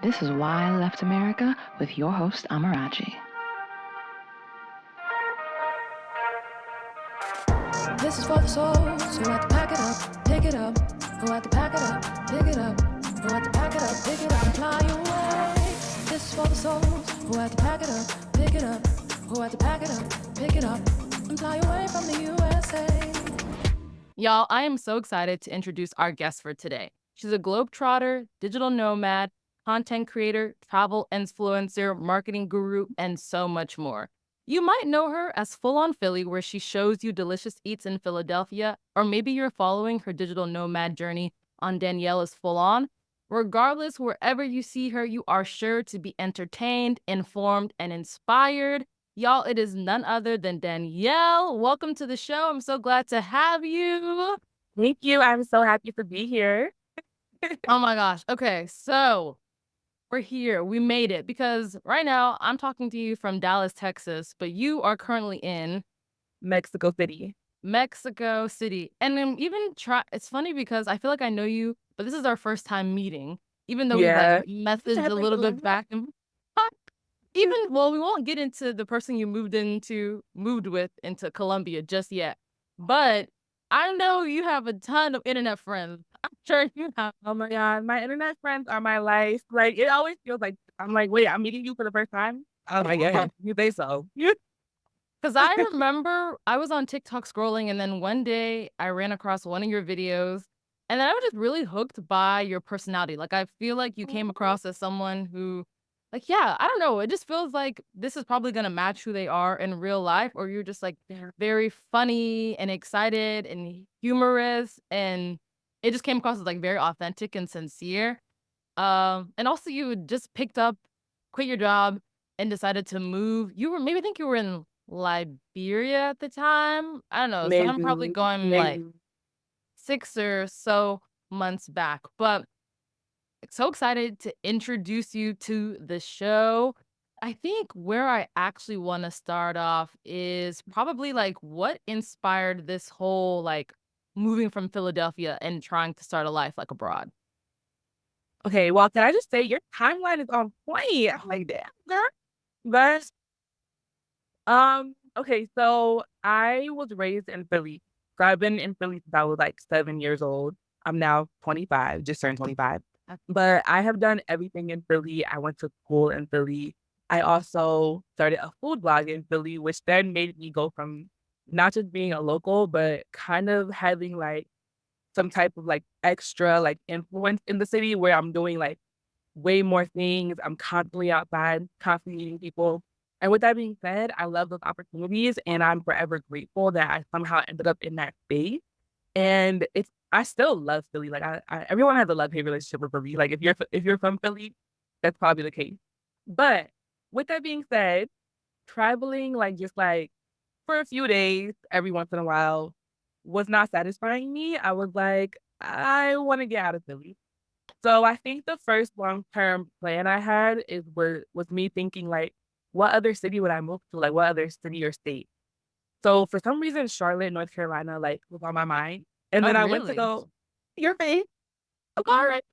This is Why I Left America with your host, Amarachi. This is for the souls who had to pack it up, pick it up, who had to pack it up, pick it up, who had to pack it up, pick it up, and fly away. This is for the souls who had to pack it up, pick it up, who had to pack it up, pick it up, and fly away from the USA. Y'all, I am so excited to introduce our guest for today. She's a globetrotter, digital nomad, content creator, travel influencer, marketing guru, and so much more. You might know her as Full On Philly, where she shows you delicious eats in Philadelphia, or maybe you're following her digital nomad journey on Danielle is Full On. Regardless, wherever you see her, you are sure to be entertained, informed, and inspired. Y'all, it is none other than Danielle. Welcome to the show. I'm so glad to have you. Thank you. I'm so happy to be here. Oh my gosh. Okay, so we're here. We made it because right now I'm talking to you from Dallas, Texas, but you are currently in Mexico City. Mexico City. And then it's funny because I feel like I know you, but this is our first time meeting, even though we've like messaged a little bit back and we won't get into the person you moved with into Colombia just yet. But I know you have a ton of internet friends. I'm sure you have. Oh my God. My internet friends are my life. Like, it always feels like, I'm like, wait, I'm meeting you for the first time? Oh my God. You think so? Because I remember I was on TikTok scrolling, and then one day I ran across one of your videos, and then I was just really hooked by your personality. Like, I feel like you came across as someone who, like, yeah, I don't know. It just feels like this is probably going to match who they are in real life, or you're just like very funny and excited and humorous. And it just came across as like very authentic and sincere. And also you just quit your job and decided to move. I think you were in Liberia at the time. I don't know. So I'm probably going like 6 or so months back. But so excited to introduce you to the show. I think where I actually want to start off is probably like what inspired this whole like moving from Philadelphia and trying to start a life like abroad. Okay, well, can I just say your timeline is on point? I'm like, damn, girl. But, okay, so I was raised in Philly. So I've been in Philly since I was like 7 years old. I'm now 25, just turned 25. But I have done everything in Philly. I went to school in Philly. I also started a food blog in Philly, which then made me go from not just being a local, but kind of having like some type of like extra like influence in the city where I'm doing like way more things. I'm constantly outside, constantly meeting people. And with that being said, I love those opportunities and I'm forever grateful that I somehow ended up in that space. And I still love Philly. Like everyone has a love-hate relationship with Philly. Like if you're from Philly, that's probably the case. But with that being said, traveling like just like for a few days every once in a while was not satisfying me. I was like, I want to get out of Philly. So I think the first long-term plan I had was me thinking like, what other city would I move to? Like what other city or state? So for some reason, Charlotte, North Carolina, like was on my mind. And then I went to go, your face. All right.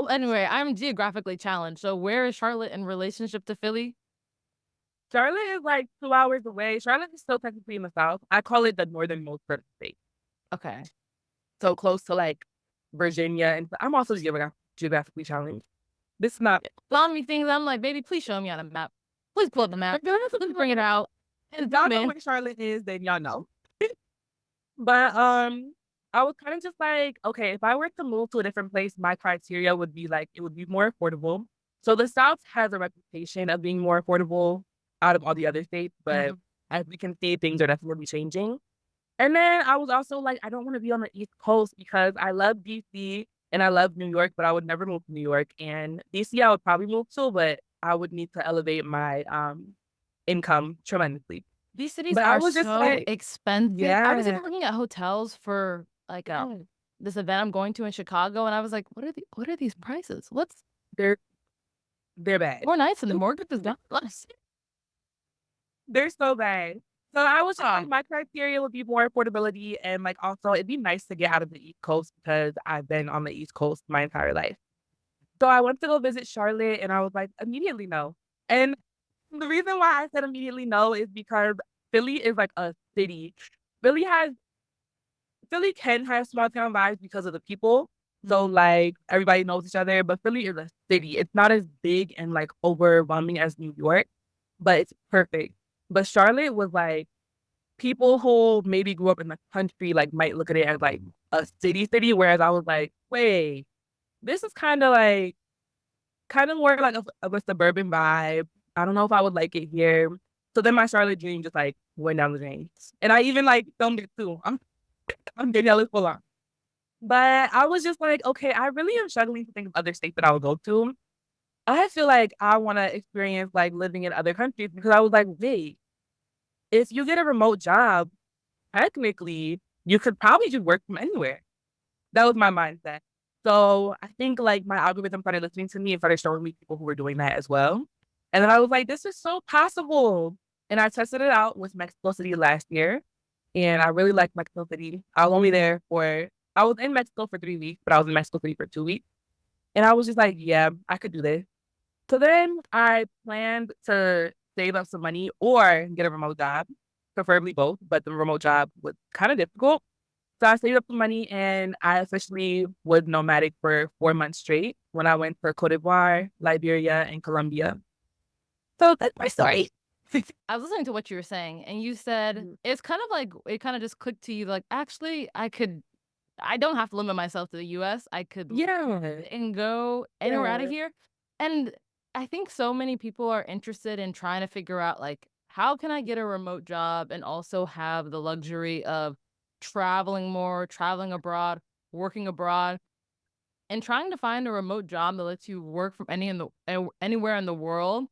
Anyway, I'm geographically challenged. So where is Charlotte in relationship to Philly? Charlotte is like 2 hours away. Charlotte is still technically in the South. I call it the northernmost part of the state. Okay. So close to like Virginia. And I'm also geographically challenged. This is not telling me things. I'm like, baby, please show me on a map. Please pull up the map. Let's bring it out. If y'all know where Charlotte is, then y'all know. But I was kind of just like, okay, if I were to move to a different place, my criteria would be like it would be more affordable. So the South has a reputation of being more affordable out of all the other states, but as we can see, things are definitely changing. And then I was also like, I don't want to be on the East Coast because I love DC and I love New York, but I would never move to New York. And DC, I would probably move to, but I would need to elevate my income tremendously. These cities are so expensive. Yeah. I was even looking at hotels for like this event I'm going to in Chicago, and I was like, what are these prices? They're bad. 4 nights and the mortgage is down. They're so bad. So I was like, my criteria would be more affordability and like also it'd be nice to get out of the East Coast because I've been on the East Coast my entire life. So I went to go visit Charlotte and I was like, immediately no. And the reason why I said immediately no is because Philly is like a city. Philly has Philly can have small town vibes because of the people. So like everybody knows each other, but Philly is a city. It's not as big and like overwhelming as New York, but it's perfect. But Charlotte was like people who maybe grew up in the country like might look at it as like a city, whereas I was like, wait, this is kind of more like of a suburban vibe. I don't know if I would like it here. So then my Charlotte dream just like went down the drain. And I even like filmed it too. I'm Danielle full on. But I was just like, okay, I really am struggling to think of other states that I would go to. I feel like I want to experience like living in other countries because I was like, wait, if you get a remote job, technically you could probably just work from anywhere. That was my mindset. So I think like my algorithm started listening to me and started showing me people who were doing that as well. And then I was like, this is so possible. And I tested it out with Mexico City last year. And I really liked Mexico City. I was in Mexico for 3 weeks, but I was in Mexico City for 2 weeks. And I was just like, yeah, I could do this. So then I planned to save up some money or get a remote job, preferably both, but the remote job was kind of difficult. So I saved up some money and I officially was nomadic for 4 months straight when I went for Cote d'Ivoire, Liberia, and Colombia. So that's my story. I was listening to what you were saying, and you said it's kind of like it kind of just clicked to you, like actually, I don't have to limit myself to the U.S. I could Yeah. and go anywhere out of Yeah. here. And I think so many people are interested in trying to figure out like how can I get a remote job and also have the luxury of traveling more, traveling abroad, working abroad, and trying to find a remote job that lets you work from anywhere in the world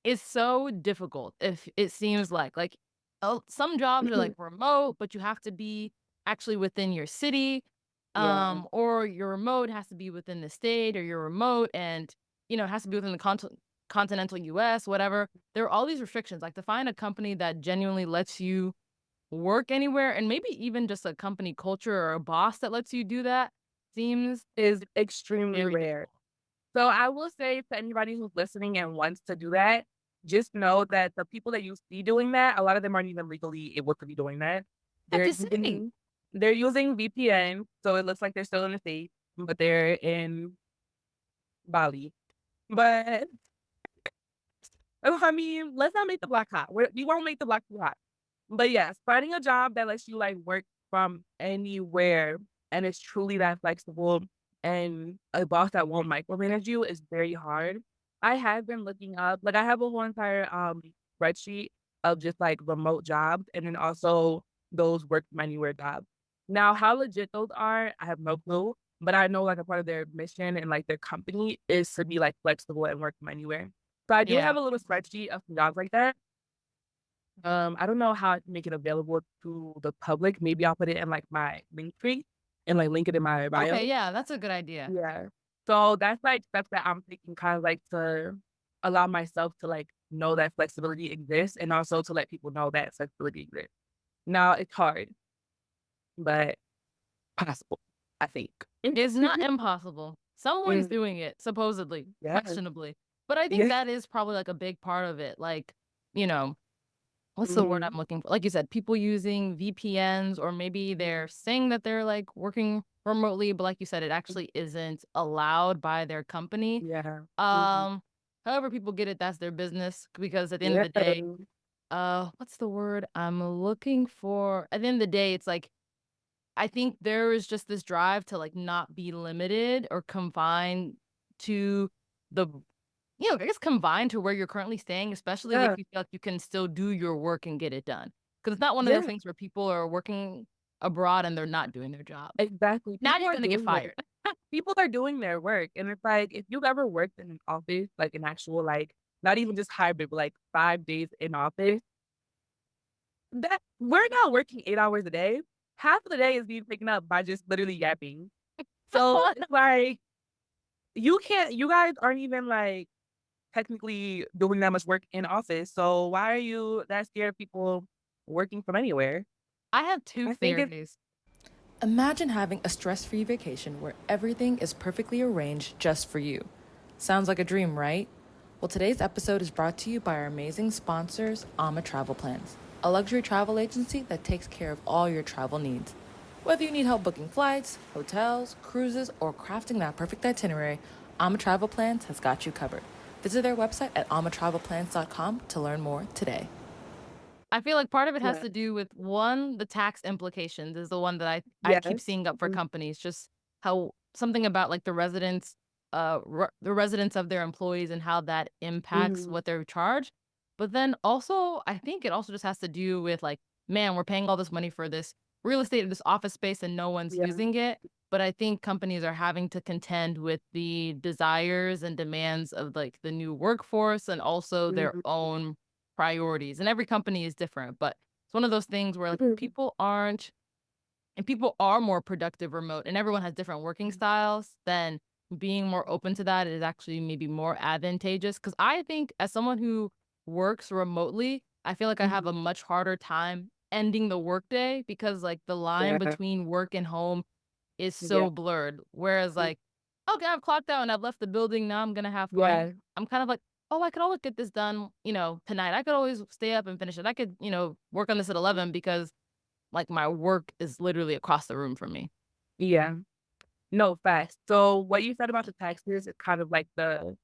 is so difficult. If it seems like some jobs are like remote, but you have to be actually within your city, Yeah. or your remote has to be within the state, or you're remote and it has to be within the continental US, whatever. There are all these restrictions. Like to find a company that genuinely lets you work anywhere, and maybe even just a company culture or a boss that lets you do that seems Is extremely very rare. difficult. So I will say to anybody who's listening and wants to do that, just know that the people that you see doing that, a lot of them aren't even legally able to be doing that. I'm They're just saying. using they're using VPN, so it looks like they're still in the States, but they're in Bali. But I mean, let's not make the block hot. We won't make the block too hot. But yes, finding a job that lets you like work from anywhere and it's truly that flexible and a boss that won't micromanage you is very hard. I have been looking up, like I have a whole entire spreadsheet of just like remote jobs and then also those work from anywhere jobs. Now, how legit those are, I have no clue. But I know like a part of their mission and like their company is to be like flexible and work from anywhere. So I do Yeah. have a little spreadsheet of some jobs like that. I don't know how to make it available to the public. Maybe I'll put it in like my link tree and like link it in my bio. Okay, yeah, that's a good idea. Yeah. So that's like steps that I'm taking kind of like to allow myself to like know that flexibility exists and also to let people know that flexibility exists. Now it's hard, but possible, I think. It's not impossible. Someone's Mm, doing it, supposedly, yeah. questionably. But I think Yeah. that is probably like a big part of it. Like, you know, what's the word Mhm. I'm looking for? Like you said, people using VPNs, or maybe they're saying that they're like working remotely, but like you said, it actually isn't allowed by their company. Yeah. Um, However people get it, that's their business. Because at the end of the day, what's the word I'm looking for? At the end of the day, it's like I think there is just this drive to like not be limited or confined to the I guess confined to where you're currently staying, especially if Yeah. you feel like you can still do your work and get it done. Because it's not one of those Yeah. things where people are working abroad and they're not doing their job. Exactly. Now People you're are gonna get doing their fired. people are doing their work. And it's like if you've ever worked in an office, like an actual like not even just hybrid, but like 5 days in office, that we're not working 8 hours a day. Half of the day is being taken up by just literally yapping. So it's like you guys aren't even like technically doing that much work in office. So why are you that scared of people working from anywhere? I have two I think it's theories. Imagine having a stress-free vacation where everything is perfectly arranged just for you. Sounds like a dream, right? Well, today's episode is brought to you by our amazing sponsors, Ama Travel Plans, a luxury travel agency that takes care of all your travel needs. Whether you need help booking flights, hotels, cruises, or crafting that perfect itinerary, Ama Travel Plans has got you covered. Visit their website at amatravelplans.com to learn more today. I feel like part of it has Yeah. to do with, one, the tax implications is the one that I keep Yes. seeing up for Mhm. companies, just how something about like the residents of their employees and how that impacts Mhm. what they're charged. But then also, I think it also just has to do with like, man, we're paying all this money for this real estate, this office space, and no one's Yeah. using it. But I think companies are having to contend with the desires and demands of like the new workforce and also their Mhm. own priorities. And every company is different, but it's one of those things where like Mhm. people are more productive remote, and everyone has different working styles. Then being more open to that is actually maybe more advantageous, because I think as someone who works remotely, I feel like I have a Mhm. much harder time ending the workday, because like the line Yeah. between work and home is Yeah. so blurred. Whereas like, okay, I've clocked out and I've left the building. Now I'm gonna have fun. Yeah. I'm kind of like, oh, I could always get this done, tonight. I could always stay up and finish it. I could, work on this at 11 because like my work is literally across the room from me. Yeah. No, fast. So what you said about the taxes is kind of like the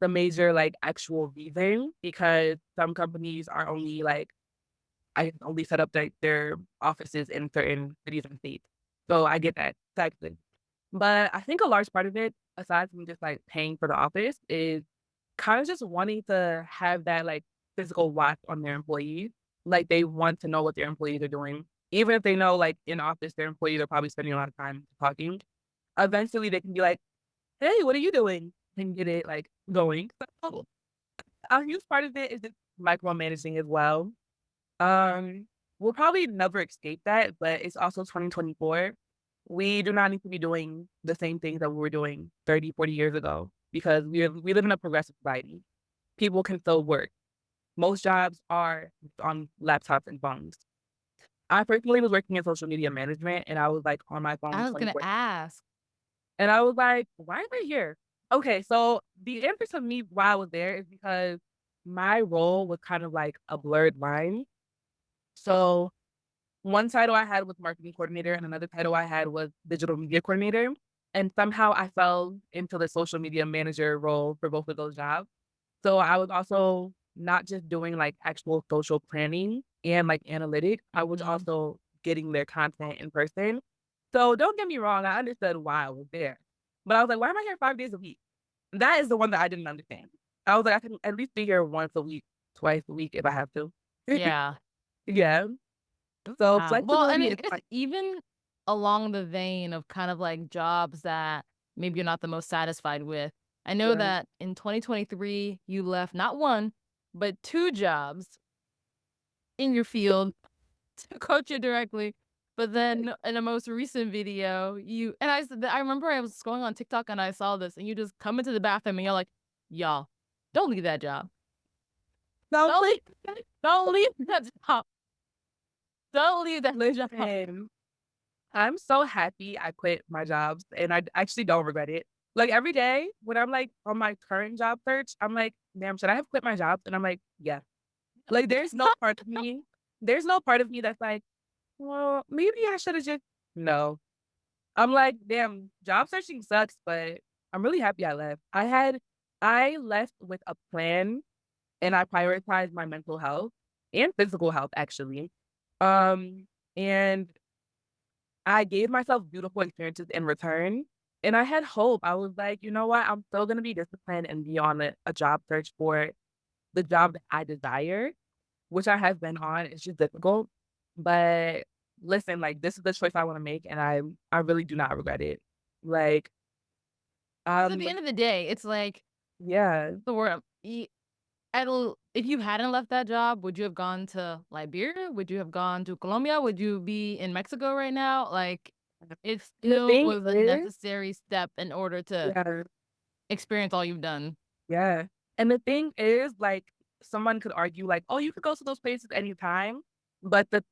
major like actual reason, because some companies are only like I only set up their offices in certain cities and states. So I get that exactly. But I think a large part of it, aside from just like paying for the office, is kind of just wanting to have that like physical watch on their employees. Like they want to know what their employees are doing. Even if they know like in office their employees are probably spending a lot of time talking. Eventually they can be like, "Hey, what are you doing?" And get it like going. So a huge part of it is just micromanaging as well. Um, we'll probably never escape that, but it's also 2024. We do not need to be doing the same things that we were doing 30, 40 years ago, because we live in a progressive society. People can still work. Most jobs are on laptops and phones. I personally was working in social media management, and I was like on my phone I was gonna 24. ask. And I was like, why am I here? Okay, so the answer to me why I was there is because my role was kind of like a blurred line. So one title I had was marketing coordinator, and another title I had was digital media coordinator. And somehow I fell into the social media manager role for both of those jobs. So I was also not just doing like actual social planning and like analytics, I was Mhm. also getting their content in person. So don't get me wrong, I understood why I was there. But I was like, why am I here 5 days a week? That is the one that I didn't understand. I was like, I can at least be here once a week, twice a week if I have to. Yeah. Yeah. So Well, and flexibility is it's like, even along the vein of kind of like jobs that maybe you're not the most satisfied with. I know yeah. that in 2023, you left not one, but two jobs in your field to coach you directly. But then in a most recent video, I remember I was going on TikTok and I saw this, and you just come into the bathroom and you're like, y'all, don't leave that job. No, Don't leave, don't leave that job. Don't leave that job. listen, I'm so happy I quit my jobs, and I actually don't regret it. Like, every day when I'm, like, on my current job search, I'm like, "Damn, should I have quit my job?" And I'm like, "Yeah." Like, there's no part of me that's like, "Well, maybe I shoulda just" No. I'm like, "Damn, job searching sucks, but I'm really happy I left." I left with a plan, and I prioritized my mental health and physical health, actually. And I gave myself beautiful experiences in return, and I had hope. I was like, "You know what? I'm still gonna be disciplined and be on a job search for the job that I desire," which I have been on. It's just difficult. But listen, like, this is the choice I wanna make, and I really do not regret it. Like, 'Cause at the um end of the day, it's like yeah. the word if you hadn't left that job, would you have gone to Liberia? Would you have gone to Colombia? Would you be in Mexico right now? Like, it And the still thing was a is necessary step in order to yeah. experience all you've done. Yeah, and the thing is, like, someone could argue, like, "Oh, you could go to those places anytime," but the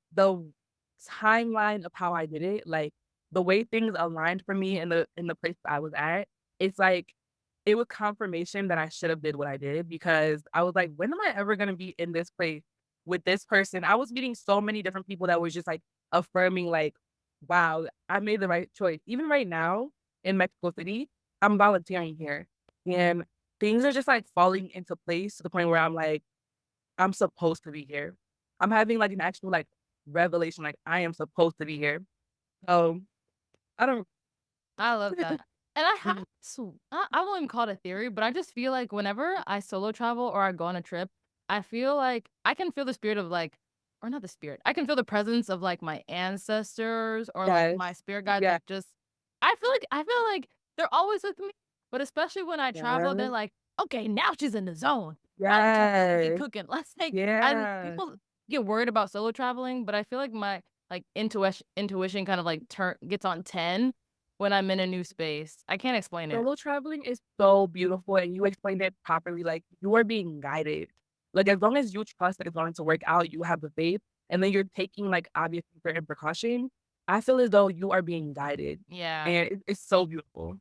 timeline of how I did it, like, the way things aligned for me in the place I was at, it's like it was confirmation that I should have did what I did because I was like, when am I ever gonna be in this place with this person? I was meeting so many different people that was just like affirming, like, wow, I made the right choice. Even right now in Mexico City, I'm volunteering here. And things are just like falling into place to the point where I'm like, I'm supposed to be here. I'm having like an actual like revelation, like I am supposed to be here. So I don't. I love that. And I have I won't even call it a theory, but I just feel like whenever I solo travel or I go on a trip, I feel like I can feel the spirit of like, or not the spirit, I can feel the presence of like my ancestors or like Yes. my spirit guides. Yeah. Like just, I feel like they're always with me. But especially when I travel, they're Yeah. like, okay, now she's in the zone. Now the chopsticks be Yes. cooking. Let's take. And Yeah. people get worried about solo traveling, but I feel like my like intuition kind of like gets on 10 when I'm in a new space. I can't explain it. Solo traveling is so beautiful, and you explained it properly. Like you are being guided. Like as long as you trust that it's going to work out, you have the faith, and then you're taking like obvious certain precaution. I feel as though you are being guided, Yeah. and it's so beautiful.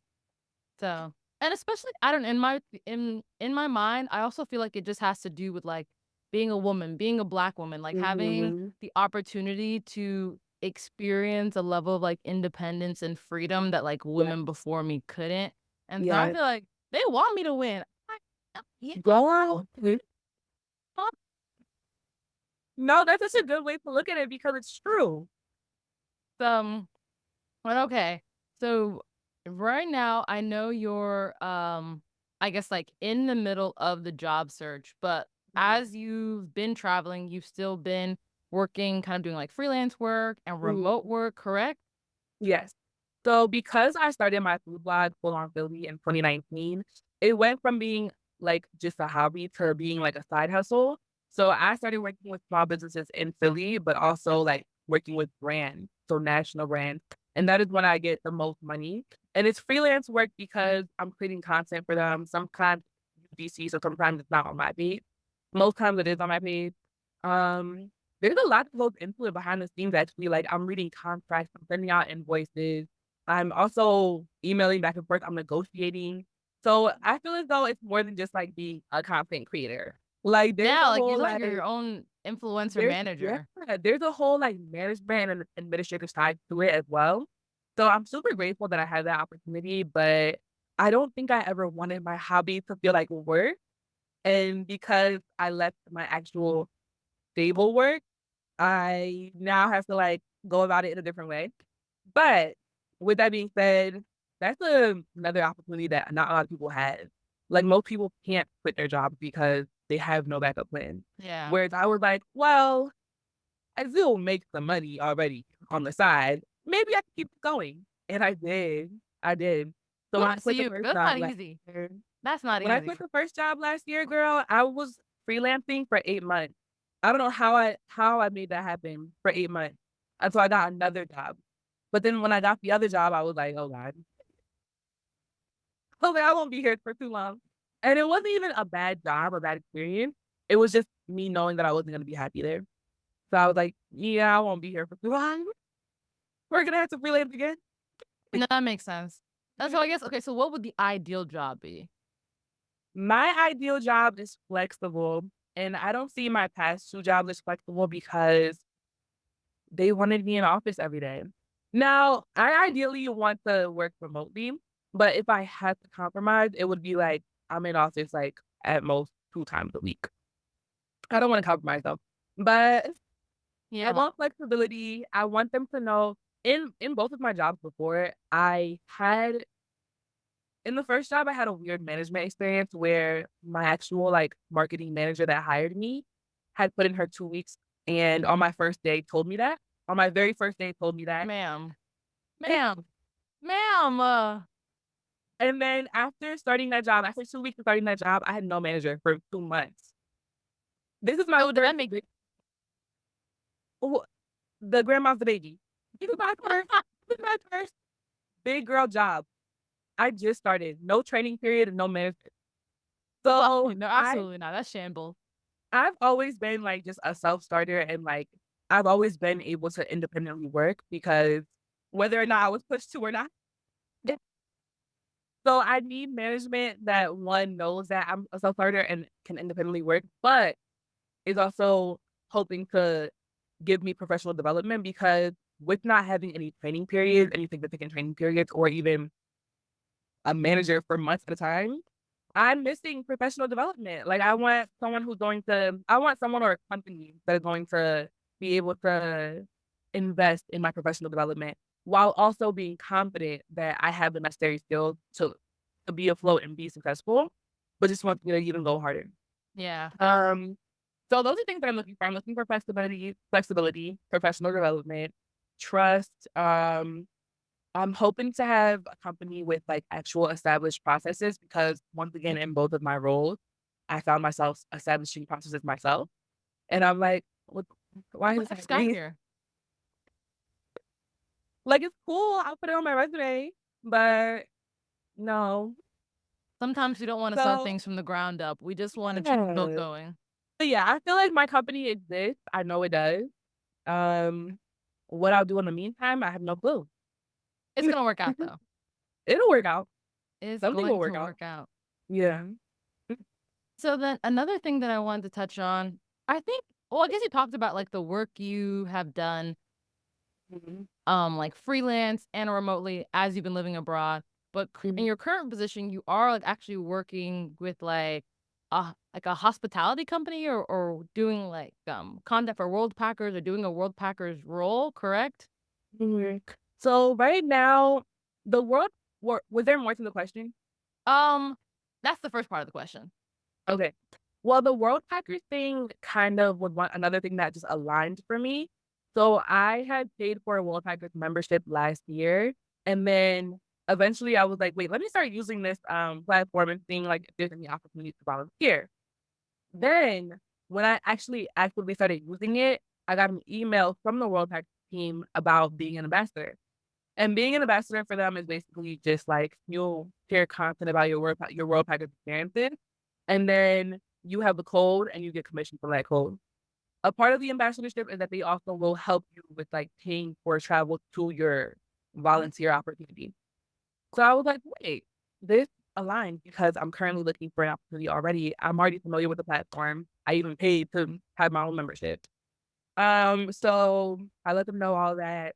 So, and especially I don't in my mind, I also feel like it just has to do with like being a woman, being a Black woman, like having Mhm. the opportunity to experience a level of like independence and freedom that like Yeah. women before me couldn't. And so I Yeah. feel like they want me to win. Yeah. Girl. No, that's such a good way to look at it because it's true. Well, okay. So right now I know you're I guess like in the middle of the job search, but as you've been traveling, you've still been working, kind of doing like freelance work and Mhm. remote work, correct? Yes. So because I started my food blog Full on Philly in 2019, it went from being like just a hobby to being like a side hustle. So I started working with small businesses in Philly, but also like working with brands, so national brands. And that is when I get the most money. And it's freelance work because I'm creating content for them. Sometimes UGC, so sometimes it's not on my page. Most times it is on my page. Um, there's a lot that goes into it behind the scenes actually, like, I'm reading contracts, I'm sending out invoices, I'm also emailing back and forth, I'm negotiating. So, I feel as though it's more than just, like, being a content creator. Like, there's Yeah, a like whole, you're like like your own influencer there's yeah, manager. there's a whole, like, management and administrative side to it as well. So, I'm super grateful that I had that opportunity, but I don't think I ever wanted my hobby to feel like work, and because I left my actual stable work, I now have to, like, go about it in a different way. But with that being said, that's another opportunity that not a lot of people have. Like, most people can't quit their job because they have no backup plan. Yeah. Whereas I was like, "Well, I still make some money already on the side. Maybe I can keep it going." And I did. I did. So when I Kudos to quit the you. first That's job not last easy. year That's not when I easy. quit the first job last year, girl, I was freelancing for 8 months. I don't know how I made that happen for 8 months until I got another job. But then when I got the other job, I was like, "Oh god." I was like, "I won't be here for too long." And it wasn't even a bad job or bad experience. It was just me knowing that I wasn't gonna be happy there. So I was like, "Yeah, I won't be here for too long. We're gonna have to freelance again." No, that makes sense. That's so I guess okay, so what would the ideal job be? My ideal job is flexible, and I don't see my past 2 jobs as flexible because they wanted me in office every day. Now, I ideally want to work remotely, but if I had to compromise, it would be like I'm in office like at most 2 times a week. I don't want to compromise though. But I Yeah. want flexibility. I want them to know in both of my jobs before, I had in the first job I had a weird management experience where my actual like marketing manager that hired me had put in her 2 weeks and on my first day told me that. On my very first day told me that. Ma'am. Ma'am. Ma'am. And then after starting that job, after 2 weeks of starting that job, I had no manager for 2 months. This is my So did that first make big oh, the grandma's the baby. This is my first big girl job. I just started. No training period and no manager. So no, I absolutely not. That's shambles. I've always been like just a self-starter and like I've always been able to independently work because whether or not I was pushed to or not. So I need management that one knows that I'm a self-starter and can independently work, but is also hoping to give me professional development because with not having any training periods, any significant training periods, or even a manager for months at a time, I'm missing professional development. Like I want someone or a company that is going to be able to invest in my professional development while also being confident that I have the necessary skills to be afloat and be successful, but just want me to even go harder. Yeah. So those are things that I'm looking for. I'm looking for flexibility, professional development, trust. I'm hoping to have a company with like actual established processes because once again, in both of my roles, I found myself establishing processes myself. And I'm like, why is that Got great? here? Like, it's cool. I'll put it on my resume, but no. Sometimes we don't want to start So, things from the ground up. We just want to keep the boat yeah. going. But yeah, I feel like my company exists. I know it does. What I'll do in the meantime, I have no clue. It's gonna work out though. It'll work out. It's Something going will work to out. work out. Yeah. So then another thing that I wanted to touch on, I guess you talked about like the work you have done, Mhm. like freelance and remotely as you've been living abroad. But in Mhm. your current position, you are like actually working with like a hospitality company or doing like content for Worldpackers or doing a Worldpackers role, correct? Mhm. So right now, was there more to the question? That's the first part of the question. Okay. Well, the World Packers thing kind of was another thing that just aligned for me. So I had paid for a World Packers membership last year, and then eventually I was like, wait, let me start using this platform and seeing like if there's any opportunities to volunteer. Then when I actually actively started using it, I got an email from the World Packers team about being an ambassador. And being an ambassador for them is basically just like you'll share content about your World Packers experiences, and then you have the code and you get commission for that code. A part of the ambassadorship is that they also will help you with like paying for travel to your volunteer opportunity. So I was like, wait, this aligns because I'm currently looking for an opportunity already. I'm already familiar with the platform. I even paid to have my own membership. So I let them know all that,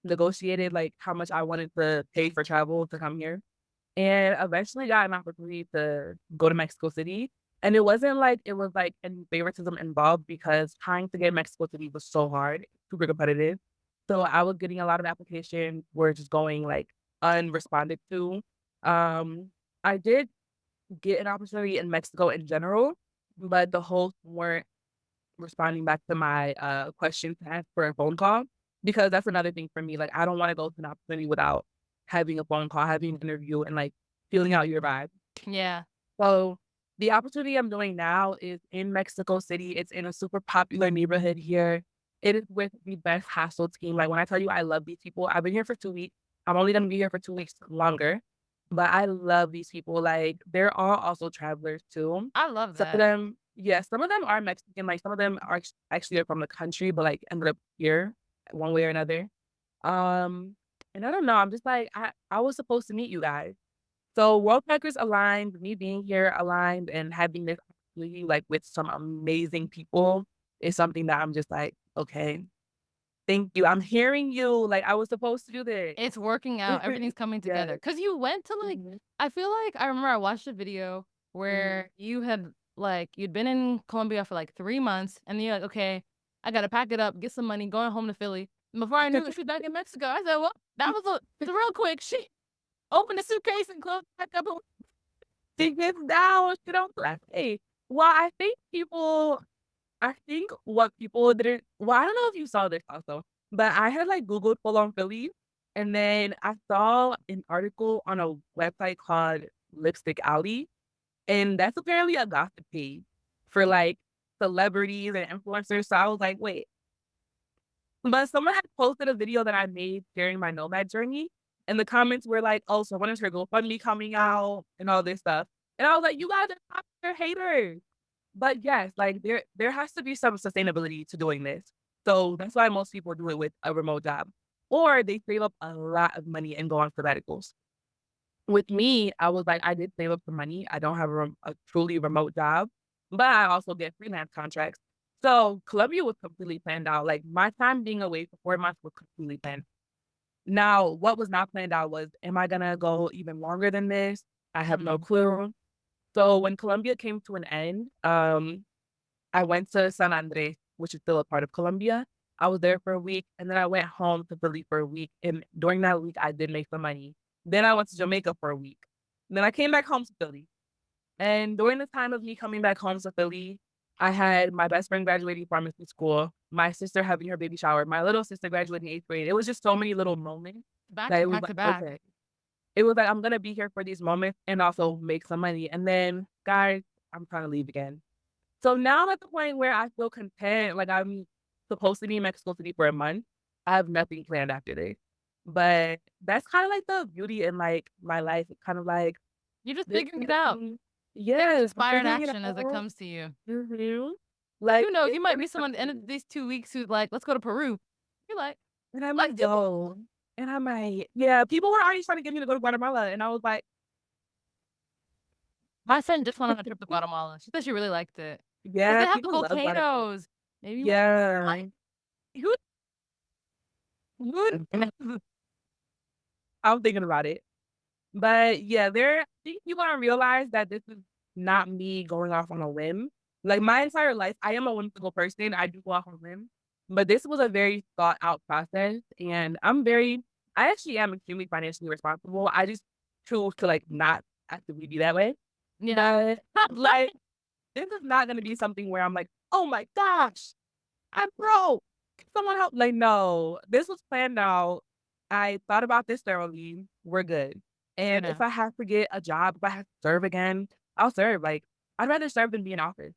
negotiated like how much I wanted to pay for travel to come here, and eventually got an opportunity to go to Mexico City. And it wasn't like it was like any favoritism involved because trying to get Mexico City was so hard, super competitive. So I was getting a lot of applications were just going like unresponded to. I did get an opportunity in Mexico in general, but the hosts weren't responding back to my questions asked for a phone call because that's another thing for me. Like, I don't want to go to an opportunity without having a phone call, having an interview, and like feeling out your vibe. Yeah. So the opportunity I'm doing now is in Mexico City. It's in a super popular neighborhood here. It is with the best hostel team. Like when I tell you I love these people, I've been here for 2 weeks. I'm only gonna be here for 2 weeks longer. But I love these people. Like they're all also travelers too. I love Some of that. them, yeah, some of them are Mexican. Like some of them are actually from the country, but like ended up here one way or another. And I don't know. I'm just like I was supposed to meet you guys. So Worldpackers aligned, me being here aligned, and having this opportunity like with some amazing people is something that I'm just like, okay, thank you. I'm hearing you. Like I was supposed to do this. It's working out. Everything's coming together. Yes. Because you went to like, Mhm. I feel like I remember I watched a video where you had like, you'd been in Colombia for like 3 months and you're like, okay, I got to pack it up, get some money, going home to Philly. And before I knew it, she was back in Mexico. I said, well, that was it's real quick. She opened the suitcase and closed back up and she gets down. She don't clap. Hey, well, I think what people didn't, well, I don't know if you saw this also, but I had like Googled full on Philly, and then I saw an article on a website called Lipstick Alley, and that's apparently a gossip page for like celebrities and influencers. So I was like, wait, but someone had posted a video that I made during my nomad journey, and the comments were like, oh, so when is her GoFundMe coming out and all this stuff? And I was like, you guys are popular haters. But yes, like there has to be some sustainability to doing this. So that's why most people do it with a remote job. or they save up a lot of money and go on sabbaticals. With me, I was like, I did save up some money. I don't have a truly remote job, but I also get freelance contracts. So Colombia was completely planned out. Like my time being away for 4 months was completely planned. Now, what was not planned out was, am I gonna go even longer than this? I have no clue. So when Colombia came to an end, I went to San Andres, which is still a part of Colombia. I was there for a week, and then I went home to Philly for a week. And during that week, I did make some money. Then I went to Jamaica for a week. Then I came back home to Philly. And during the time of me coming back home to Philly, I had my best friend graduating pharmacy school, my sister having her baby shower, my little sister graduating 8th grade. It was just so many little moments Back that to it was back to like, back. okay. It was like, I'm gonna be here for these moments and also make some money. And then, guys, I'm trying to leave again. So now I'm at the point where I feel content. Like I'm supposed to be in Mexico City for a month. I have nothing planned after this. But that's kind of like the beauty in like my life. It's kind of like You're just this figuring is it out. yes, I'm Inspired figuring it action as it out. comes to you. Like Who knows? it's You might gonna be someone at the end of these 2 weeks who's like, let's go to Peru. You're like, and I let's might do it. go. And I might, yeah, people were already trying to get me to go to Guatemala. And I was like, My friend just went on a trip to Guatemala. She said she really liked it. Because yeah, they have the people love Guatemala. volcanoes. Maybe Yeah. who I'm thinking about it. But yeah, I think people don't realize that this is not me going off on a whim. Like my entire life, I am a whimsical person. I do go off on a whim. But this was a very thought out process. And I actually am extremely financially responsible. I just choose to like not actively be that way. Yeah. But like, this is not going to be something where I'm like, oh my gosh, I'm broke. Can someone help? Like, no, this was planned out. I thought about this thoroughly. We're good. And if I have to get a job, if I have to serve again, I'll serve. Like, I'd rather serve than be in office.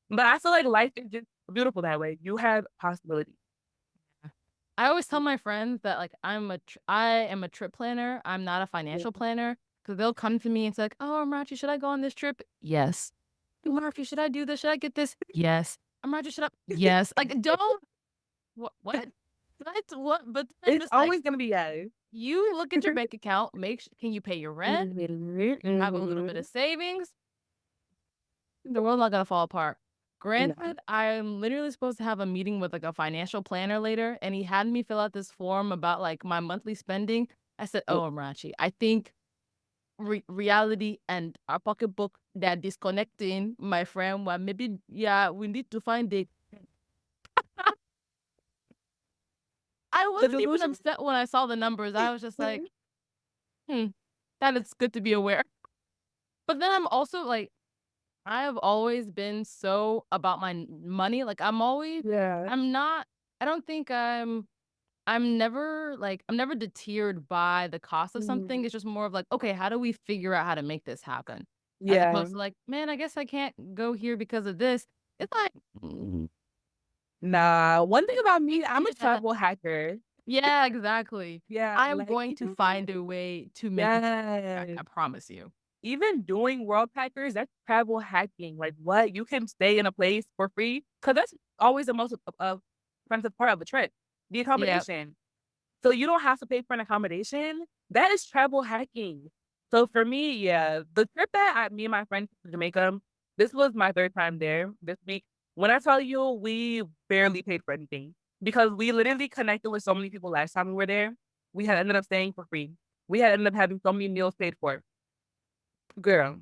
But I feel like life is just beautiful that way. You have possibilities. I always tell my friends that like I am a trip planner. I'm not a financial planner because they'll come to me and say like, "Oh, Amarachi, should I go on this trip?" Yes. Murphy, should I do this? Should I get this? Yes. Amarachi, should I? Yes. Like, don't what? That's what? But then It's just like always going to be yes. you look at your bank account. Can you pay your rent? Have a little bit of savings. The world's not gonna fall apart. Granted, I'm literally supposed to have a meeting with like a financial planner later, and he had me fill out this form about like my monthly spending. I said, "Oh, Amrachi, I think reality and our pocketbook they're disconnecting, my friend. Well, maybe we need to find it." I wasn't even upset when I saw the numbers. I was just like, that is good to be aware. But then I'm also like, I have always been so about my money. Like I'm not, I don't think I'm never deterred by the cost of something. It's just more of like, okay, how do we figure out how to make this happen? As opposed to like, man, I guess I can't go here because of this. It's like, nah, one thing about me, I'm a travel hacker. yeah, exactly. Yeah. I am like, going to find a way to make it back, yes. I promise you. Even doing Worldpackers, that's travel hacking. Like what? You can stay in a place for free because that's always the most expensive part of a trip, the accommodation. So you don't have to pay for an accommodation. That is travel hacking. So for me, yeah, the trip that me and my friends to Jamaica, this was my 3rd time there this week. When I tell you, we barely paid for anything because we literally connected with so many people last time we were there. We had ended up staying for free. We had ended up having so many meals paid for. Girl,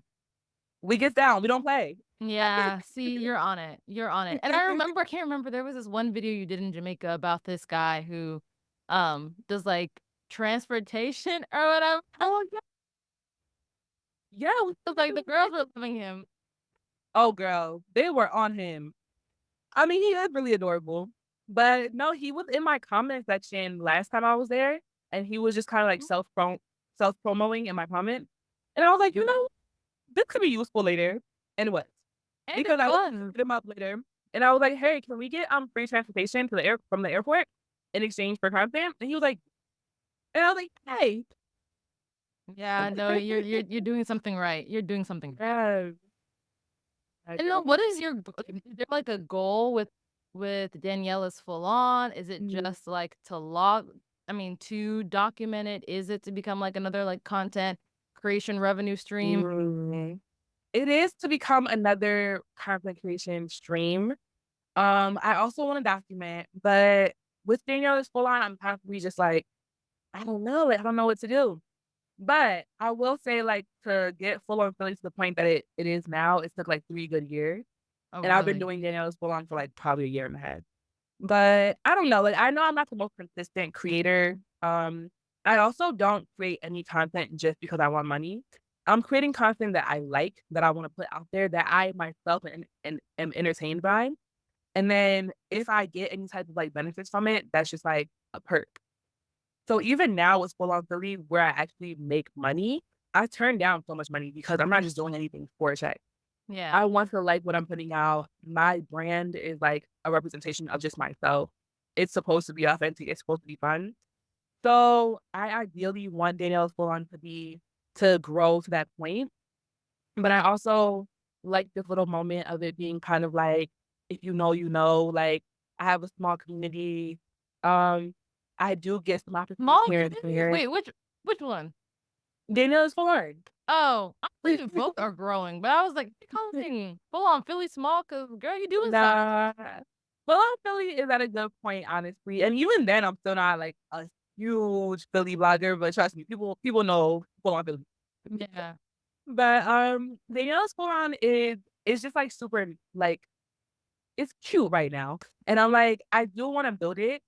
we get down. We don't play. Yeah, see, you're on it. You're on it. And I can't remember, there was this one video you did in Jamaica about this guy who does like transportation or whatever. Oh yeah. Yeah. It's like the girls were loving him. Oh girl, they were on him. I mean, he is really adorable. But no, he was in my comment section last time I was there, and he was just kind of like self promoting in my comment. And I was like, this could be useful later. And it was. And Because I looked him up later, and I was like, hey, can we get free transportation to from the airport in exchange for content? And he was like, and I was like, hey. Yeah, no, you're doing something right. You're doing something right. Yeah. And what is is there like a goal with Danielle is full on? Is it just like to log? to document it? Is it to become like another like content creation revenue stream? Mm. It is to become another content creation stream. I also want to document, but with Danielle full on, I'm constantly just like, I don't know, like, I don't know what to do. But I will say, like, to get full on Philly to the point that it is now, it took like 3 good years. Oh, And I've been really? doing Danielle's full on for like probably a year and a half. But I don't know, like, I know I'm not the most consistent creator. I also don't create any content just because I want money. I'm creating content that I like, that I want to put out there, that I myself and am entertained by. And then if I get any type of like benefits from it, that's just like a perk. So even now with full on 30, where I actually make money, I turn down so much money because I'm not just doing anything for a check. Yeah. I want to like what I'm putting out. My brand is like a representation of just myself. It's supposed to be authentic. It's supposed to be fun. So I ideally want Danielle's full on to grow to that point. But I also like this little moment of it being kind of like, if you know, you know, like I have a small community. Um, I do get some opportunities Small here and community? there. Wait, which one? Danielle's full on. Oh, I believe you both are growing, but I was like, you're calling full on Philly small because girl, you doing something. Nah. Well, Philly is at a good point, honestly. And even then, I'm still not like a huge Philly blogger, but trust me, people know full on Philly. Yeah. But Danielle's full on is just like super like it's cute right now. And I'm like, I do want to build it.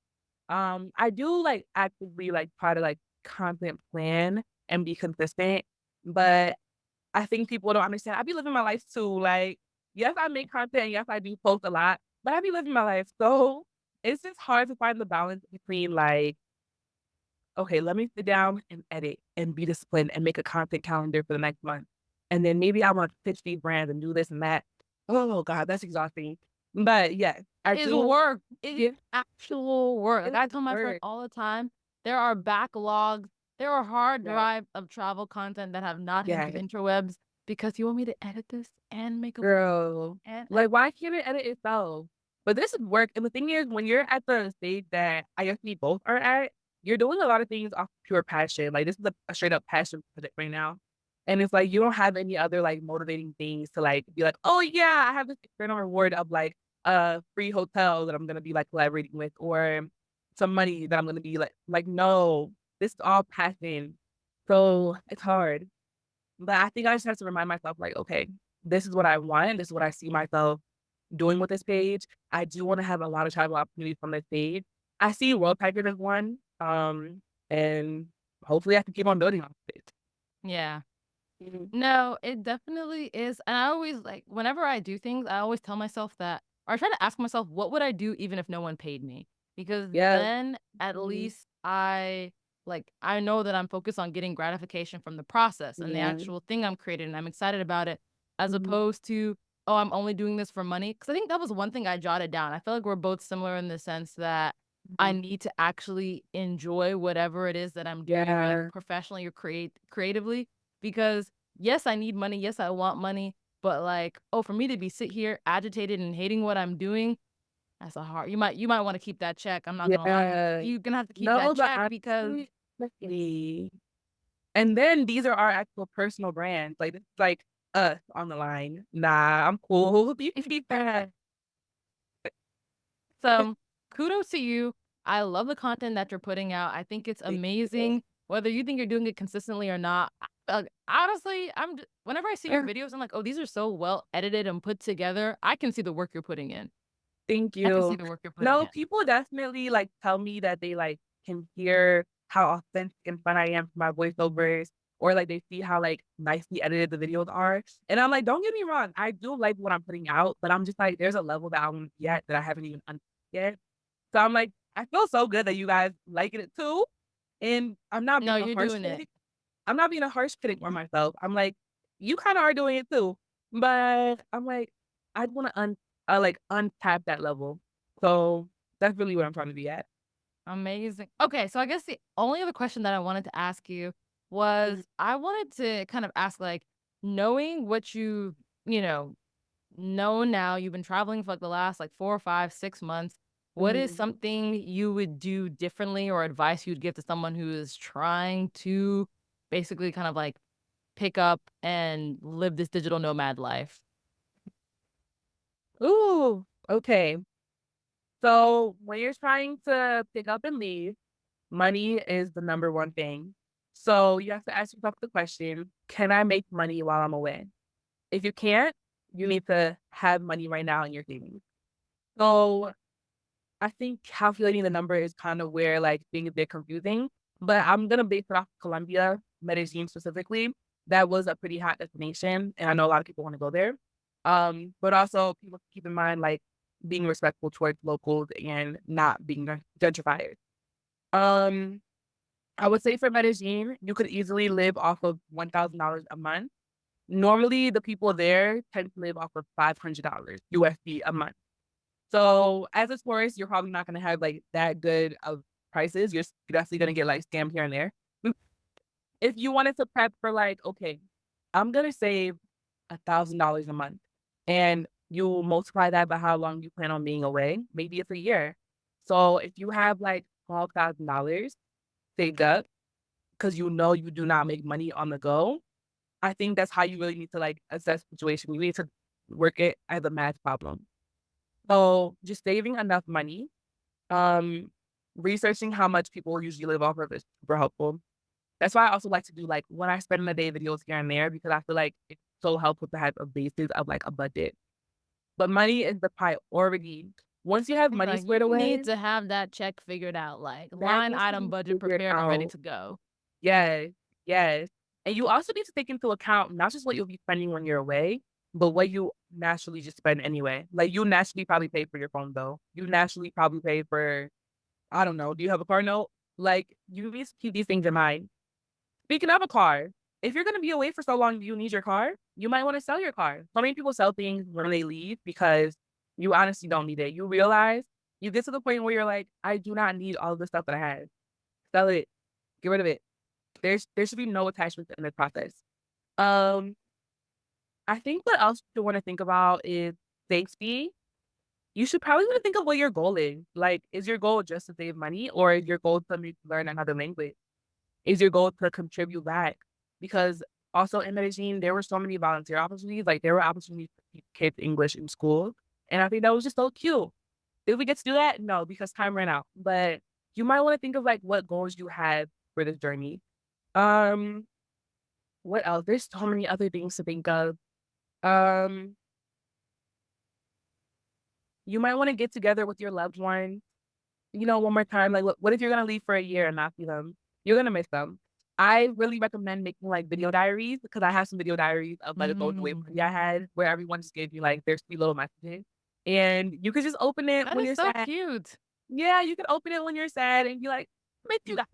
I do like actively like try to like content plan and be consistent, but I think people don't understand. I be living my life too. Like, yes, I make content. Yes, I do post a lot, but I be living my life. So it's just hard to find the balance between like, okay, let me sit down and edit and be disciplined and make a content calendar for the next month. And then maybe I want to pitch these brands and do this and that. Oh God, that's exhausting. But yeah, I It's do. work. It Yeah, is actual work. Like it's I tell my friend work. all the time, there are backlogs, there are hard Yeah, drive of travel content that have not hit the yeah, interwebs because you want me to edit this and make a girl. and Like, why can't it edit itself? But this is work. And the thing is, when you're at the stage that I guess we both are at, you're doing a lot of things off pure passion. Like, this is a straight up passion project right now. And it's like, you don't have any other like motivating things to like be like, oh yeah, I have this external reward of like a free hotel that I'm going to be like collaborating with or some money that I'm going to be like, no, this is all passion. So it's hard. But I think I just have to remind myself, like, okay, this is what I want. This is what I see myself doing with this page. I do want to have a lot of travel opportunities from this page. I see Worldpackers as one. And hopefully I can keep on building on it. yeah. Mhm. No, it definitely is. And I always like whenever I do things, I always tell myself that or I try to ask myself, what would I do even if no one paid me? Because Yeah. then at Mhm. least I know that I'm focused on getting gratification from the process and the Yeah. actual thing I'm creating and I'm excited about it as Mhm. opposed to, oh, I'm only doing this for money. Because I think that was one thing I jotted down. I feel like we're both similar in the sense that I Mhm. need to actually enjoy whatever it is that I'm doing, like Yeah. professionally or creatively, because yes, I need money. Yes, I want money. But like, oh, for me to be sit here agitated and hating what I'm doing, that's a hard. You might want to keep that check. I'm not gonna lie. Yeah. You're gonna have to keep No, that but check because honestly, and then these are our actual personal brands. Like, it's like us on the line. Nah, I'm cool. You can keep that. so kudos to you. I love the content that you're putting out. I think it's amazing. Whether you think you're doing it consistently or not, honestly, whenever I see your videos, I'm like, oh, these are so well edited and put together. I can see the work you're putting in. Thank I can see you. the work you're putting No, in. people definitely like tell me that they like can hear how authentic and fun I am for my voiceovers, or like they see how like nicely edited the videos are. And I'm like, don't get me wrong, I do like what I'm putting out, but I'm just like, there's a level that I want to be at that I haven't even yet. So I'm like, I feel so good that you guys liking it too. And I'm not No, being a you're harsh doing it. critic. I'm not being a harsh critic for myself. I'm like, you kind of are doing it too. But I'm like, I want to like untap that level. So that's really what I'm trying to be at. Amazing. Okay, so I guess the only other question that I wanted to ask you was I wanted to kind of ask like knowing what you know now, you've been traveling for like the last like 4 or 5, 6 months. what is something you would do differently or advice you'd give to someone who is trying to basically kind of like pick up and live this digital nomad life? Ooh, okay. So when you're trying to pick up and leave, money is the number one thing. So you have to ask yourself the question, can I make money while I'm away? If you can't, you need to have money right now in your savings. So I think calculating the number is kind of where like being a bit confusing, but I'm gonna base it off Colombia, Medellin specifically. That was a pretty hot destination, and I know a lot of people want to go there. But also people keep in mind like being respectful towards locals and not being gentrifiers. Um, I would say for Medellin, you could easily live off of $1,000 a month. Normally, the people there tend to live off of $500 USD a month. So as a tourist, you're probably not gonna have, like, that good of prices. You're definitely gonna get, like, scammed here and there. Mm, if you wanted to prep for, like, okay, I'm gonna save $1,000 a month, and you multiply that by how long you plan on being away, maybe it's a year. So if you have, like, $12,000 saved up, because you know you do not make money on the go, I think that's how you really need to, like, assess the situation. You need to work it as a math problem. So just saving enough money, um, researching how much people usually live off of is super helpful. That's why I also like to do like when I spend in a day videos here and there because I feel like it's so helpful to have a basis of like a budget. But money is the priority. Once you have money Like squared you away, need to have that check figured out, like that line needs to item be budget figured prepared and ready out. to go. Yes, yes. And you also need to take into account not just what you'll be spending when you're away, but what you naturally just spend anyway. Like you naturally probably pay for your phone bill. You naturally probably pay for, I don't know, do you have a car note? Like you need to keep these things in mind. Speaking of a car, if you're gonna be away for so long, do you need your car? You might want to sell your car. So many people sell things when they leave because you honestly don't need it. You realize you get to the point where you're like, I do not need all of the stuff that I have. Sell it. Get rid of it. There should be no attachments in the process. Um, I think what else you want to think about is safety. You should probably want to think of what your goal is. Like, is your goal just to save money, or is your goal to learn another language? Is your goal to contribute back? Because also in Medellin, there were so many volunteer opportunities. Like, there were opportunities to teach kids English in school, and I think that was just so cute. Did we get to do that? No, because time ran out. But you might want to think of like what goals you have for this journey. Um, what else? There's so many other things to think of. Um, you might wanna get together with your loved one, one more time, like, what if you're gonna leave for a year and not see them? You're gonna miss them. I really recommend making, like, video diaries because I have some video diaries of, like, a going away Mm. party I had where everyone just gave me, like, their sweet little messages, and you could just open it That when is you're so sad. cute. Yeah, you can open it when you're sad and be like, "Miss you guys."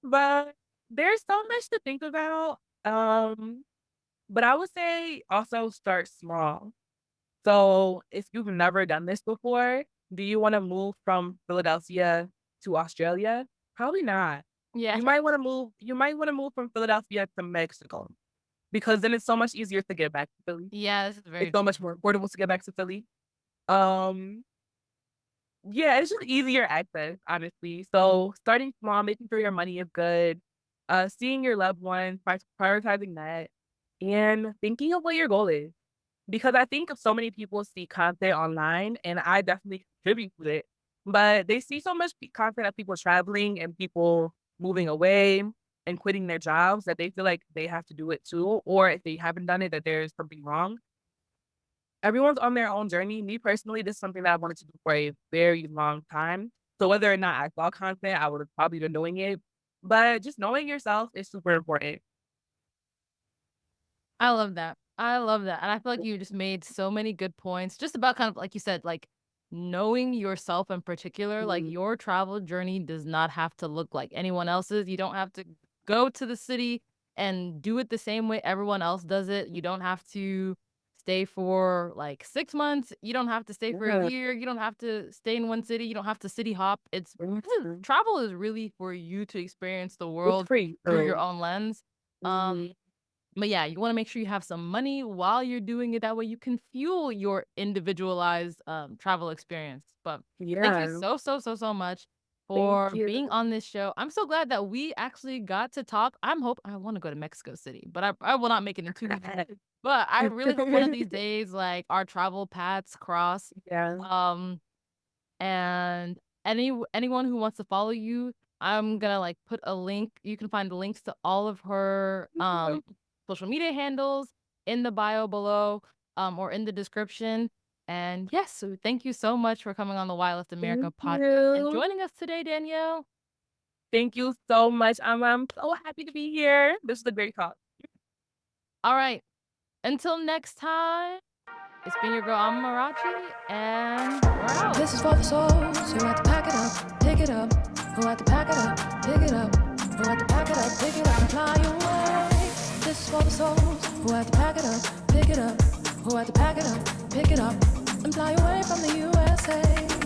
But there's so much to think about, but I would say also start small. So, if you've never done this before, do you wanna move from Philadelphia to Australia? Probably not. Yeah. You might wanna move from Philadelphia to Mexico, because then it's so much easier to get back to Philly. Yeah, this is It's very so true. much more affordable to get back to Philly. Um, yeah, it's just easier access, honestly. So, starting small, making sure your money is good, seeing your loved ones, prioritizing that, and thinking of what your goal is. Because I think so many people see content online, and I definitely contribute to it, but they see so much content of people traveling and people moving away and quitting their jobs that they feel like they have to do it too, or if they haven't done it, that there's something wrong. Everyone's on their own journey. Me personally, this is something that I wanted to do for a very long time. So whether or not I saw content, I would have probably been doing it. But just knowing yourself is super important. I love that. I love that. And I feel like you just made so many good points just about kind of like you said, like knowing yourself in particular, like Mhm. your travel journey does not have to look like anyone else's. You don't have to go to the city and do it the same way everyone else does it. You don't have to stay for like 6 months. You don't have to stay for a Yeah. year. You don't have to stay in one city. You don't have to city hop. Mhm. Travel is really for you to experience the It's world free. through your own lens. Mhm. But yeah, you want to make sure you have some money while you're doing it. That way you can fuel your individualized travel experience. But thank you Yeah. so much Thank for you. being on this show. I'm so glad that we actually got to talk. I want to go to Mexico City, but I will not make it in 2 weeks. But I really hope one of these days, like, our travel paths cross. Yeah. And anyone who wants to follow you, I'm gonna like put a link. You can find the links to all of her social media handles in the bio below, or in the description. And yes, so thank you so much for coming on the Why Left America Thank podcast and you. joining us today, Danielle. Thank you so much. I'm so happy to be here. This is a great talk. All right, until next time, it's been your girl Amarachi, and we're out. This is for the souls who had to pack it up, pick it up, who had to pack it up, pick it up, who had to pack it up, pick it up and fly away. This is for the souls who had to pack it up, pick it up, who had to pack it up, pick it up and fly away from the USA.